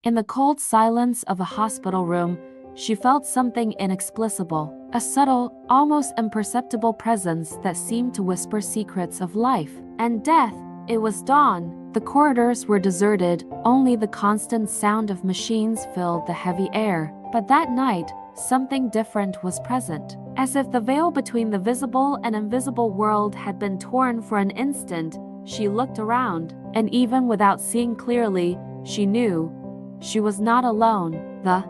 In the cold silence of a hospital room, she felt something inexplicable, a subtle, almost imperceptible presence that seemed to whisper secrets of life and death. It was dawn. The corridors were deserted, only the constant sound of machines filled the heavy air. But that night, something different was present. As if the veil between the visible and invisible world had been torn for an instant, she looked around, and even without seeing clearly, she knew she was not alone. The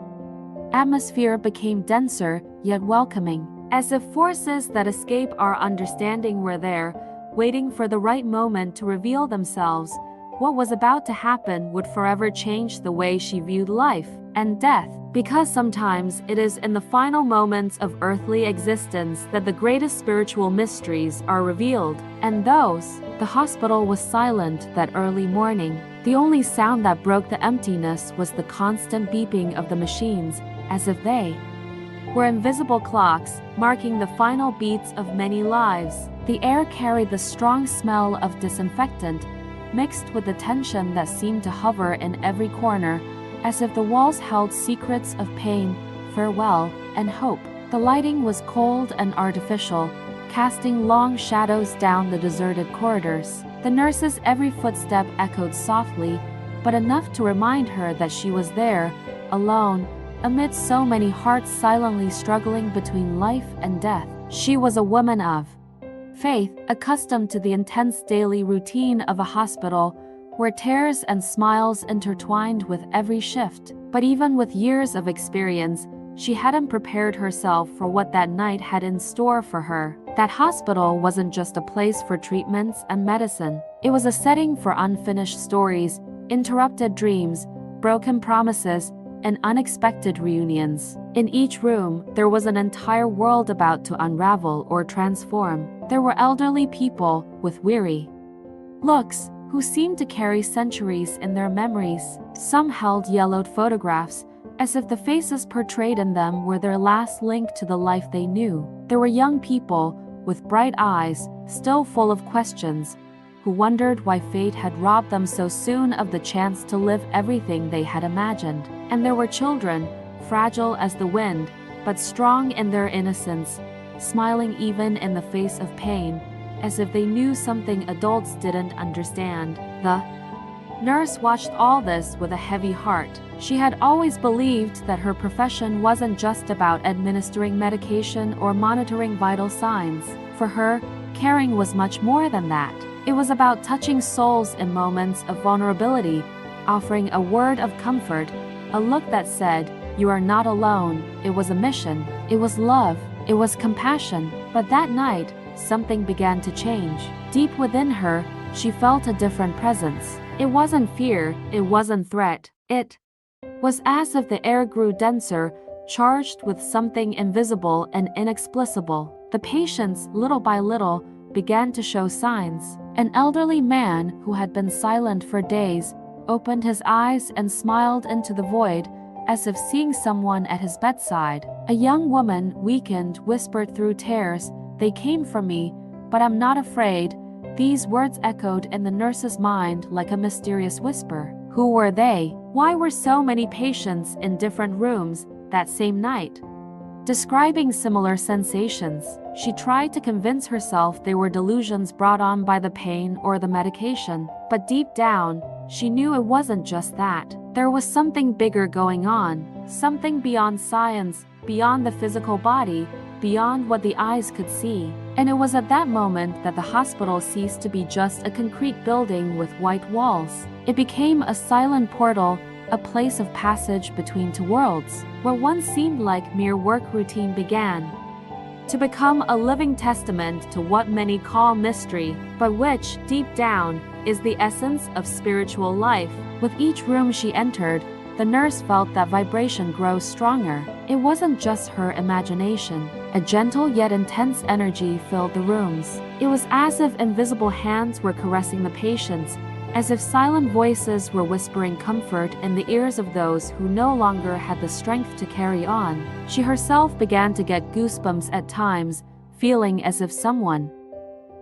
atmosphere became denser, yet welcoming, as if forces that escape our understanding were there, waiting for the right moment to reveal themselves. What was about to happen would forever change the way she viewed life and death, because sometimes it is in the final moments of earthly existence that the greatest spiritual mysteries are revealed. And the hospital was silent that early morning. The only sound that broke the emptiness was the constant beeping of the machines, as if they were invisible clocks, marking the final beats of many lives. The air carried the strong smell of disinfectant, mixed with the tension that seemed to hover in every corner, as if the walls held secrets of pain, farewell, and hope. The lighting was cold and artificial, casting long shadows down the deserted corridors. The nurse's every footstep echoed softly, but enough to remind her that she was there, alone, amid so many hearts silently struggling between life and death. She was a woman of faith, accustomed to the intense daily routine of a hospital, where tears and smiles intertwined with every shift. But even with years of experience, she hadn't prepared herself for what that night had in store for her. That hospital wasn't just a place for treatments and medicine. It was a setting for unfinished stories, interrupted dreams, broken promises, and unexpected reunions. In each room, there was an entire world about to unravel or transform. There were elderly people with weary looks who seemed to carry centuries in their memories. Some held yellowed photographs, as if the faces portrayed in them were their last link to the life they knew. There were young people with bright eyes, still full of questions, who wondered why fate had robbed them so soon of the chance to live everything they had imagined. And there were children, fragile as the wind, but strong in their innocence, smiling even in the face of pain, as if they knew something adults didn't understand. The nurse watched all this with a heavy heart. She had always believed that her profession wasn't just about administering medication or monitoring vital signs. For her, caring was much more than that. It was about touching souls in moments of vulnerability, offering a word of comfort, a look that said, "You are not alone." It was a mission. It was love. It was compassion. But that night, something began to change. Deep within her, she felt a different presence. It wasn't fear, it wasn't threat. It was as if the air grew denser, charged with something invisible and inexplicable. The patients, little by little, began to show signs. An elderly man who had been silent for days opened his eyes and smiled into the void, as if seeing someone at his bedside. A young woman, weakened, whispered through tears, "They came for me, but I'm not afraid." These words echoed in the nurse's mind like a mysterious whisper. Who were they? Why were so many patients in different rooms that same night, describing similar sensations? She tried to convince herself they were delusions brought on by the pain or the medication, but deep down, she knew it wasn't just that. There was something bigger going on, something beyond science, beyond the physical body, beyond what the eyes could see. And it was at that moment that the hospital ceased to be just a concrete building with white walls. It became a silent portal, a place of passage between two worlds, where what seemed like mere work routine began to become a living testament to what many call mystery, but which, deep down, is the essence of spiritual life. With each room she entered, the nurse felt that vibration grow stronger. It wasn't just her imagination. A gentle yet intense energy filled the rooms. It was as if invisible hands were caressing the patients, as if silent voices were whispering comfort in the ears of those who no longer had the strength to carry on. She herself began to get goosebumps at times, feeling as if someone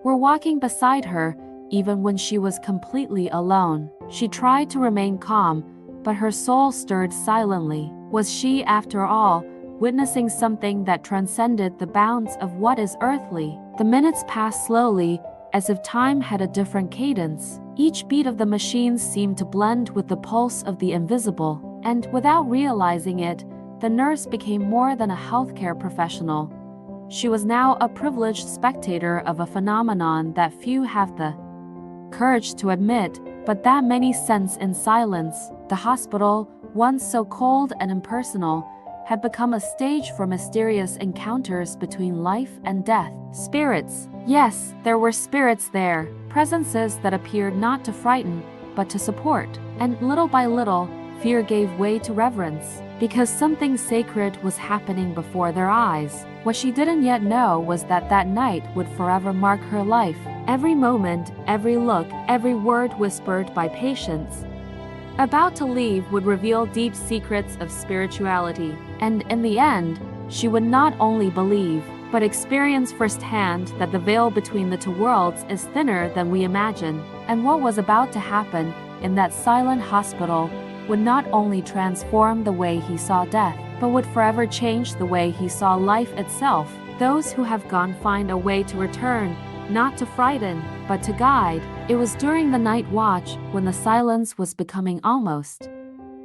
were walking beside her, even when she was completely alone. She tried to remain calm, but her soul stirred silently. Was she, after all, witnessing something that transcended the bounds of what is earthly? The minutes passed slowly, as if time had a different cadence. Each beat of the machines seemed to blend with the pulse of the invisible, and without realizing it, the nurse became more than a healthcare professional. She was now a privileged spectator of a phenomenon that few have the courage to admit, but that many sense in silence. The hospital, once so cold and impersonal, had become a stage for mysterious encounters between life and death. Spirits. Yes, there were spirits there, presences that appeared not to frighten, but to support. And little by little, fear gave way to reverence, because something sacred was happening before their eyes. What she didn't yet know was that that night would forever mark her life. Every moment, every look, every word whispered by patients about to leave would reveal deep secrets of spirituality. And in the end, she would not only believe, but experience firsthand that the veil between the two worlds is thinner than we imagine. And what was about to happen in that silent hospital would not only transform the way he saw death, but would forever change the way he saw life itself. Those who have gone find a way to return, not to frighten, but to guide. It was during the night watch, when the silence was becoming almost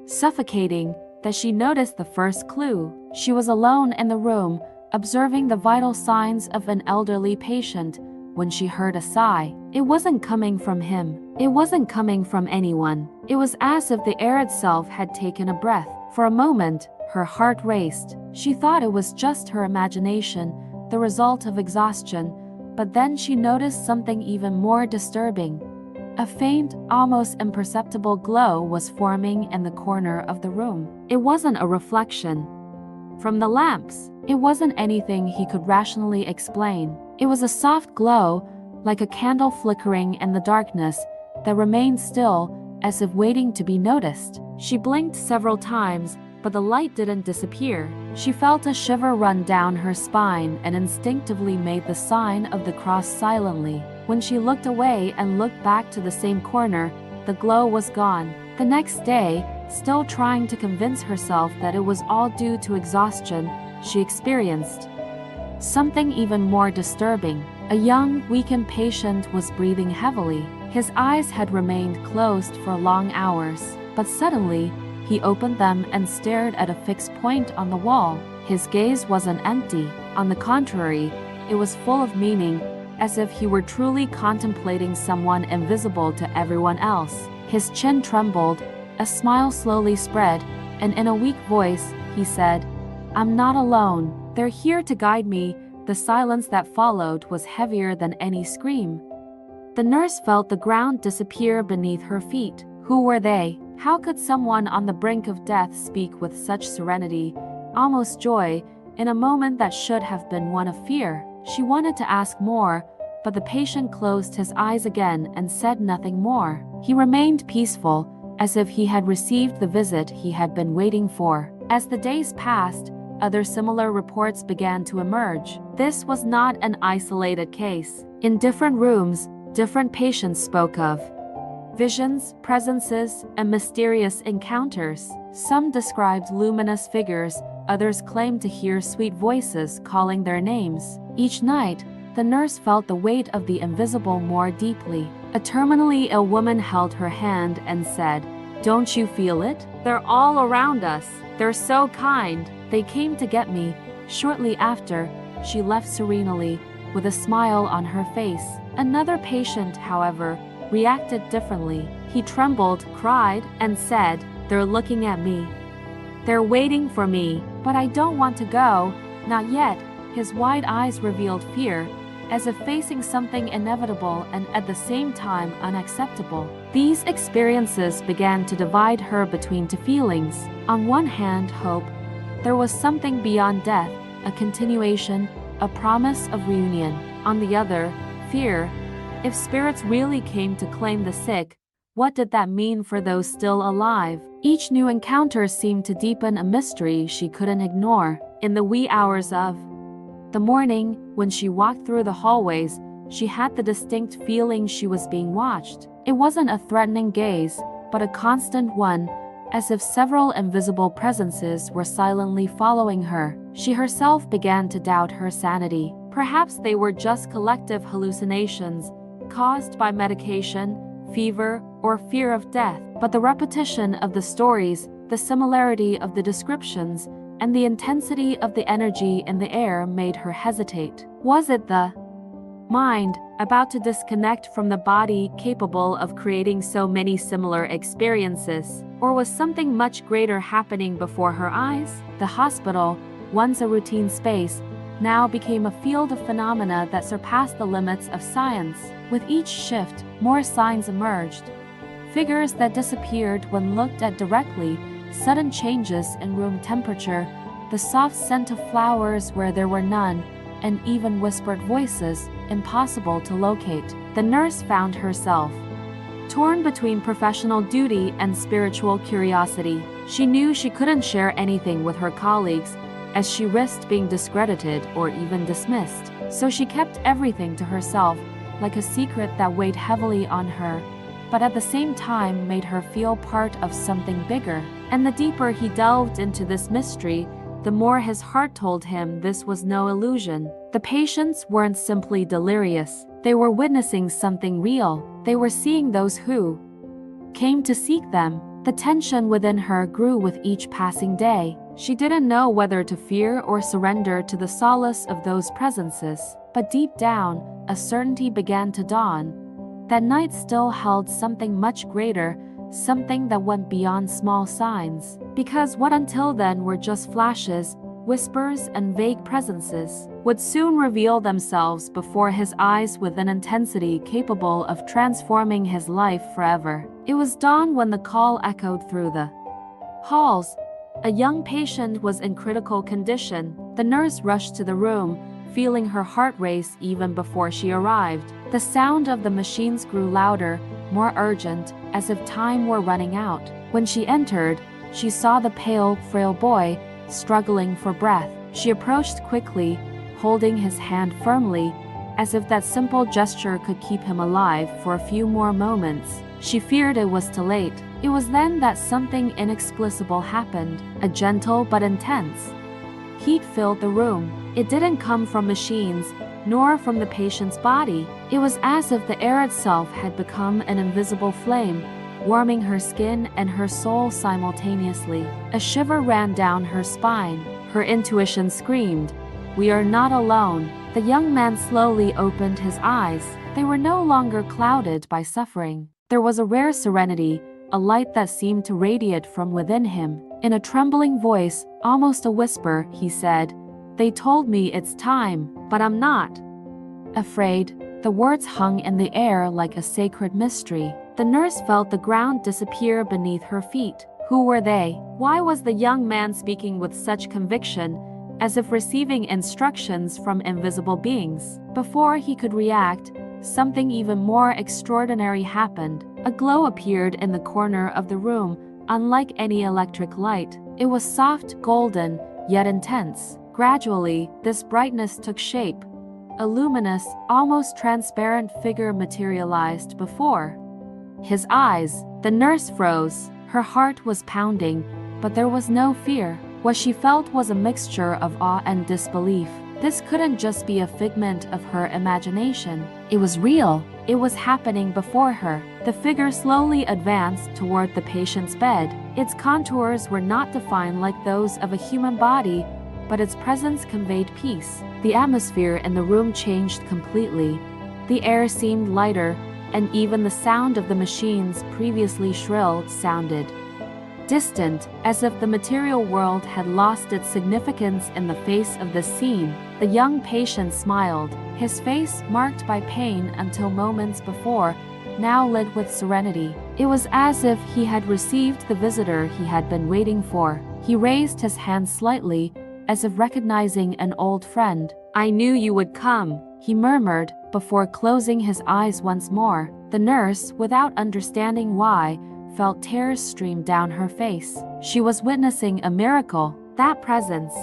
suffocating, that she noticed the first clue. She was alone in the room, observing the vital signs of an elderly patient, when she heard a sigh. It wasn't coming from him. It wasn't coming from anyone. It was as if the air itself had taken a breath. For a moment, her heart raced. She thought it was just her imagination, the result of exhaustion, but then she noticed something even more disturbing. A faint, almost imperceptible glow was forming in the corner of the room. It wasn't a reflection from the lamps. It wasn't anything he could rationally explain. It was a soft glow, like a candle flickering in the darkness, that remained still, as if waiting to be noticed. She blinked several times, but the light didn't disappear. She felt a shiver run down her spine and instinctively made the sign of the cross silently. When she looked away and looked back to the same corner, the glow was gone. The next day, still trying to convince herself that it was all due to exhaustion, she experienced something even more disturbing. A young, weakened patient was breathing heavily. His eyes had remained closed for long hours, but suddenly, he opened them and stared at a fixed point on the wall. His gaze wasn't empty. On the contrary, it was full of meaning, as if he were truly contemplating someone invisible to everyone else. His chin trembled, a smile slowly spread, and in a weak voice, he said, "I'm not alone. They're here to guide me." The silence that followed was heavier than any scream. The nurse felt the ground disappear beneath her feet. Who were they? How could someone on the brink of death speak with such serenity, almost joy, in a moment that should have been one of fear? She wanted to ask more, but the patient closed his eyes again and said nothing more. He remained peaceful, as if he had received the visit he had been waiting for. As the days passed, other similar reports began to emerge. This was not an isolated case. In different rooms, different patients spoke of visions, presences, and mysterious encounters. Some described luminous figures, others claimed to hear sweet voices calling their names. Each night, the nurse felt the weight of the invisible more deeply. A terminally ill woman held her hand and said, "Don't you feel it? They're all around us. They're so kind. They came to get me." Shortly after, she left serenely, with a smile on her face. Another patient, however, reacted differently. He trembled, cried, and said, "They're looking at me. They're waiting for me, but I don't want to go, not yet." His wide eyes revealed fear, as if facing something inevitable and at the same time unacceptable. These experiences began to divide her between two feelings. On one hand, hope. There was something beyond death, a continuation, a promise of reunion. On the other, fear. If spirits really came to claim the sick, what did that mean for those still alive? Each new encounter seemed to deepen a mystery she couldn't ignore. In the wee hours of the morning, when she walked through the hallways, she had the distinct feeling she was being watched. It wasn't a threatening gaze, but a constant one, as if several invisible presences were silently following her. She herself began to doubt her sanity. Perhaps they were just collective hallucinations caused by medication, fever, or fear of death. But the repetition of the stories, the similarity of the descriptions, and the intensity of the energy in the air made her hesitate. Was it the mind, about to disconnect from the body, capable of creating so many similar experiences? Or was something much greater happening before her eyes? The hospital, once a routine space, now became a field of phenomena that surpassed the limits of science. With each shift, more signs emerged. Figures that disappeared when looked at directly, sudden changes in room temperature, the soft scent of flowers where there were none, and even whispered voices, impossible to locate. The nurse found herself torn between professional duty and spiritual curiosity. She knew she couldn't share anything with her colleagues, as she risked being discredited or even dismissed. So she kept everything to herself, like a secret that weighed heavily on her, but at the same time made her feel part of something bigger. And the deeper he delved into this mystery, the more his heart told him this was no illusion. The patients weren't simply delirious. They were witnessing something real. They were seeing those who came to seek them. The tension within her grew with each passing day. She didn't know whether to fear or surrender to the solace of those presences. But deep down, a certainty began to dawn. That night still held something much greater, something that went beyond small signs. Because what until then were just flashes, whispers, and vague presences, would soon reveal themselves before his eyes with an intensity capable of transforming his life forever. It was dawn when the call echoed through the halls. A young patient was in critical condition. The nurse rushed to the room, feeling her heart race even before she arrived. The sound of the machines grew louder, more urgent, as if time were running out. When she entered, she saw the pale, frail boy, struggling for breath. She approached quickly, holding his hand firmly, as if that simple gesture could keep him alive for a few more moments. She feared it was too late. It was then that something inexplicable happened, a gentle but intense heat filled the room. It didn't come from machines, nor from the patient's body. It was as if the air itself had become an invisible flame, warming her skin and her soul simultaneously. A shiver ran down her spine. Her intuition screamed, "We are not alone." The young man slowly opened his eyes. They were no longer clouded by suffering. There was a rare serenity, a light that seemed to radiate from within him. In a trembling voice, almost a whisper, he said, "They told me it's time, but I'm not afraid." The words hung in the air like a sacred mystery. The nurse felt the ground disappear beneath her feet. Who were they? Why was the young man speaking with such conviction, as if receiving instructions from invisible beings? Before he could react, something even more extraordinary happened. A glow appeared in the corner of the room, unlike any electric light. It was soft, golden, yet intense. Gradually, this brightness took shape. A luminous, almost transparent figure materialized before his eyes. The nurse froze. Her heart was pounding, but there was no fear. What she felt was a mixture of awe and disbelief. This couldn't just be a figment of her imagination. It was real. It was happening before her. The figure slowly advanced toward the patient's bed. Its contours were not defined like those of a human body, but its presence conveyed peace. The atmosphere in the room changed completely. The air seemed lighter, and even the sound of the machines, previously shrill, sounded distant, as if the material world had lost its significance in the face of this scene. The young patient smiled, his face, marked by pain until moments before, now lit with serenity. It was as if he had received the visitor he had been waiting for. He raised his hand slightly, as if recognizing an old friend. "I knew you would come," he murmured, before closing his eyes once more. The nurse, without understanding why, felt tears stream down her face. She was witnessing a miracle. That presence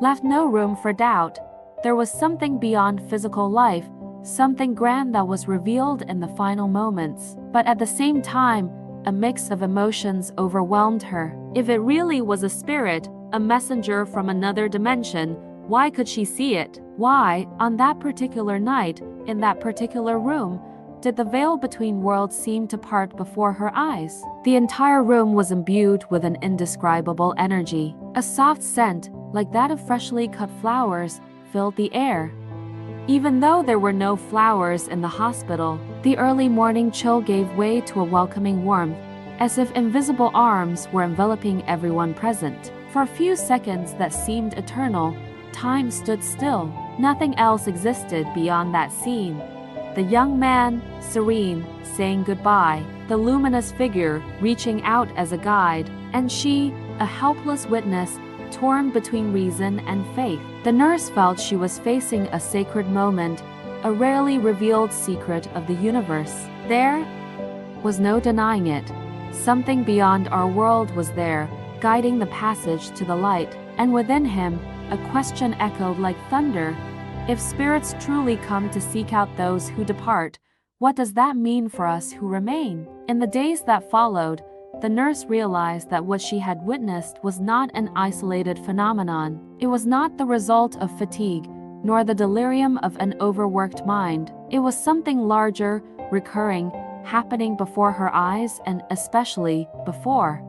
left no room for doubt. There was something beyond physical life, something grand that was revealed in the final moments. But at the same time, a mix of emotions overwhelmed her. If it really was a spirit, a messenger from another dimension, why could she see it? Why, on that particular night, in that particular room, did the veil between worlds seem to part before her eyes? The entire room was imbued with an indescribable energy. A soft scent, like that of freshly cut flowers, filled the air. Even though there were no flowers in the hospital, the early morning chill gave way to a welcoming warmth, as if invisible arms were enveloping everyone present. For a few seconds that seemed eternal, time stood still. Nothing else existed beyond that scene. The young man, serene, saying goodbye, the luminous figure reaching out as a guide, and she, a helpless witness, torn between reason and faith. The nurse felt she was facing a sacred moment, a rarely revealed secret of the universe. There was no denying it. Something beyond our world was there, guiding the passage to the light, and within him, a question echoed like thunder. If spirits truly come to seek out those who depart, what does that mean for us who remain? In the days that followed, the nurse realized that what she had witnessed was not an isolated phenomenon. It was not the result of fatigue, nor the delirium of an overworked mind. It was something larger, recurring, happening before her eyes and especially before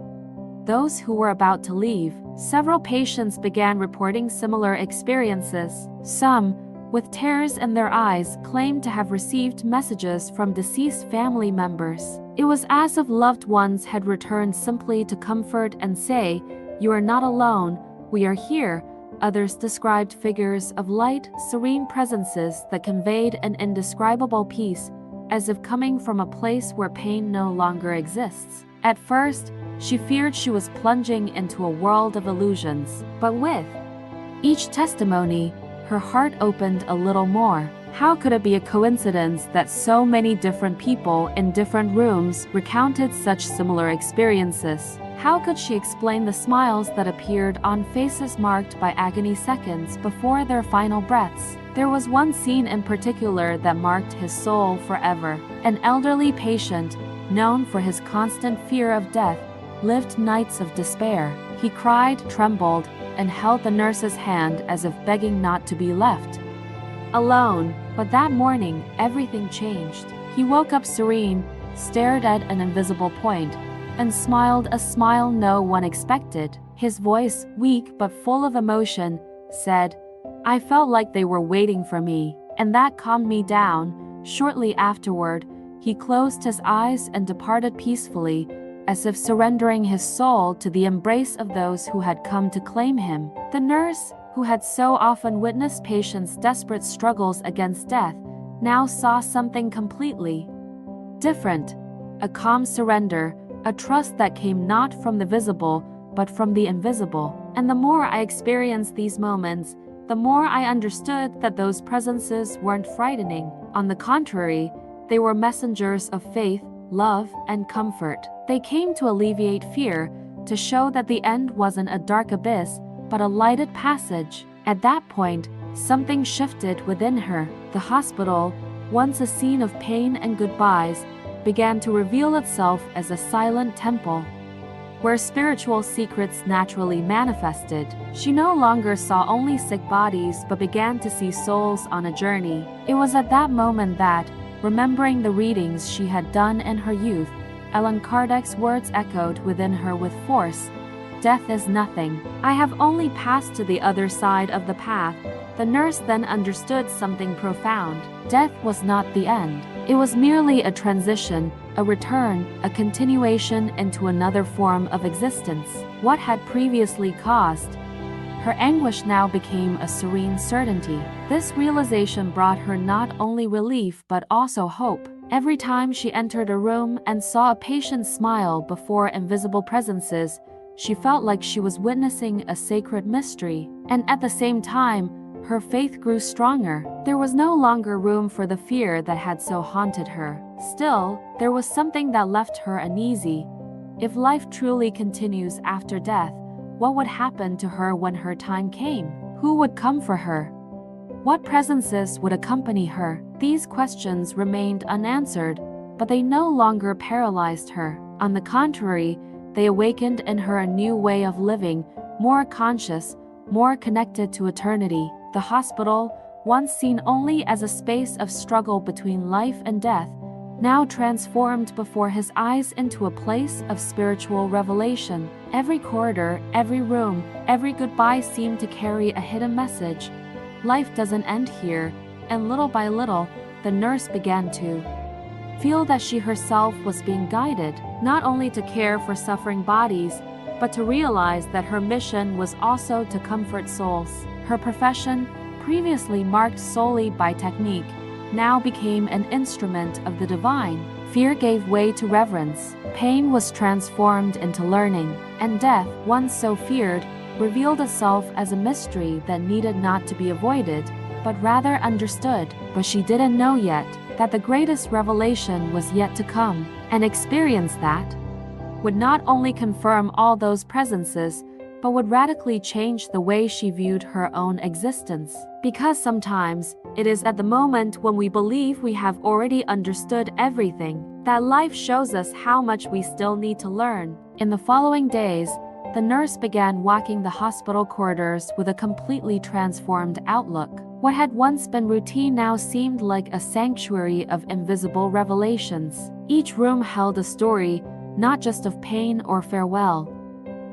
those who were about to leave. Several patients began reporting similar experiences. Some, with tears in their eyes, claimed to have received messages from deceased family members. It was as if loved ones had returned simply to comfort and say, "You are not alone, we are here." Others described figures of light, serene presences that conveyed an indescribable peace, as if coming from a place where pain no longer exists. At first, she feared she was plunging into a world of illusions, but with each testimony, her heart opened a little more. How could it be a coincidence that so many different people in different rooms recounted such similar experiences? How could she explain the smiles that appeared on faces marked by agony seconds before their final breaths? There was one scene in particular that marked his soul forever. An elderly patient, known for his constant fear of death, lived nights of despair. He cried, trembled, and held the nurse's hand as if begging not to be left alone. But that morning, everything changed. He woke up serene, stared at an invisible point, and smiled a smile no one expected. His voice, weak but full of emotion, said, "I felt like they were waiting for me, and that calmed me down." Shortly afterward, he closed his eyes and departed peacefully, as if surrendering his soul to the embrace of those who had come to claim him. The nurse, who had so often witnessed patients' desperate struggles against death, now saw something completely different. A calm surrender, a trust that came not from the visible, but from the invisible. And the more I experienced these moments, the more I understood that those presences weren't frightening. On the contrary, they were messengers of faith, love, and comfort. They came to alleviate fear, to show that the end wasn't a dark abyss, but a lighted passage. At that point, something shifted within her. The hospital, once a scene of pain and goodbyes, began to reveal itself as a silent temple, where spiritual secrets naturally manifested. She no longer saw only sick bodies but began to see souls on a journey. It was at that moment that, remembering the readings she had done in her youth, Allan Kardec's words echoed within her with force. "Death is nothing. I have only passed to the other side of the path." The nurse then understood something profound. Death was not the end. It was merely a transition, a return, a continuation into another form of existence. What had previously caused her anguish now became a serene certainty. This realization brought her not only relief but also hope. Every time she entered a room and saw a patient smile before invisible presences, she felt like she was witnessing a sacred mystery. And at the same time, her faith grew stronger. There was no longer room for the fear that had so haunted her. Still, there was something that left her uneasy. If life truly continues after death, what would happen to her when her time came? Who would come for her? What presences would accompany her? These questions remained unanswered, but they no longer paralyzed her. On the contrary, they awakened in her a new way of living, more conscious, more connected to eternity. The hospital, once seen only as a space of struggle between life and death, now transformed before his eyes into a place of spiritual revelation. Every corridor, every room, every goodbye seemed to carry a hidden message. Life doesn't end here, and little by little, the nurse began to feel that she herself was being guided, not only to care for suffering bodies, but to realize that her mission was also to comfort souls. Her profession, previously marked solely by technique, now became an instrument of the divine. Fear gave way to reverence, pain was transformed into learning, and death, once so feared, revealed itself as a mystery that needed not to be avoided, but rather understood. But she didn't know yet that the greatest revelation was yet to come. An experience that would not only confirm all those presences, but would radically change the way she viewed her own existence. Because sometimes, it is at the moment when we believe we have already understood everything, that life shows us how much we still need to learn. In the following days, the nurse began walking the hospital corridors with a completely transformed outlook. What had once been routine now seemed like a sanctuary of invisible revelations. Each room held a story, not just of pain or farewell,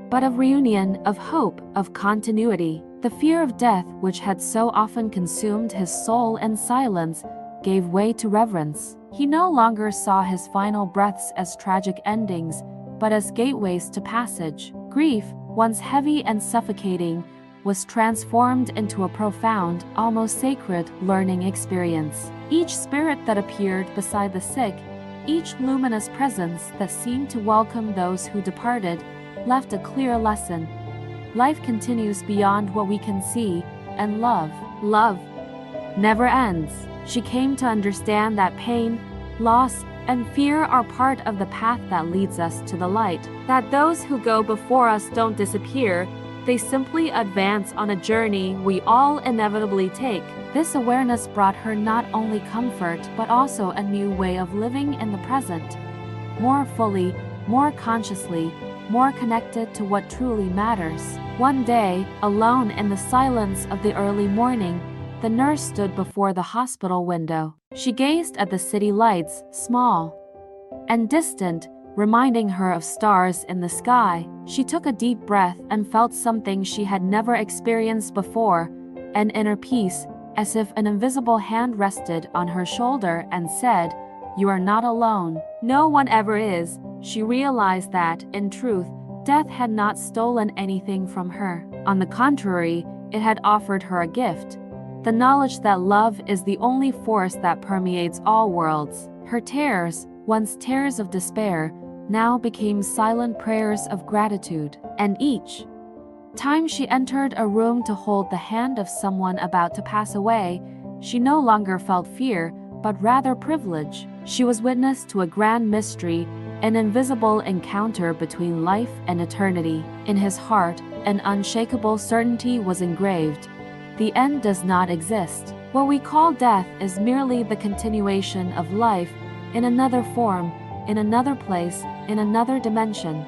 but of reunion, of hope, of continuity. The fear of death, which had so often consumed his soul in silence, gave way to reverence. He no longer saw his final breaths as tragic endings, but as gateways to passage. Grief, once heavy and suffocating, was transformed into a profound, almost sacred, learning experience. Each spirit that appeared beside the sick, each luminous presence that seemed to welcome those who departed, left a clear lesson. Life continues beyond what we can see, and love never ends. She came to understand that pain, loss, and fear are part of the path that leads us to the light. That those who go before us don't disappear, they simply advance on a journey we all inevitably take. This awareness brought her not only comfort but also a new way of living in the present. More fully, more consciously, more connected to what truly matters. One day, alone in the silence of the early morning, the nurse stood before the hospital window. She gazed at the city lights, small and distant, reminding her of stars in the sky. She took a deep breath and felt something she had never experienced before, an inner peace, as if an invisible hand rested on her shoulder and said, "You are not alone." No one ever is. She realized that, in truth, death had not stolen anything from her. On the contrary, it had offered her a gift, the knowledge that love is the only force that permeates all worlds. Her tears, once tears of despair, now became silent prayers of gratitude. And each time she entered a room to hold the hand of someone about to pass away, she no longer felt fear, but rather privilege. She was witness to a grand mystery, an invisible encounter between life and eternity. In his heart, an unshakable certainty was engraved. The end does not exist. What we call death is merely the continuation of life in another form, in another place, in another dimension.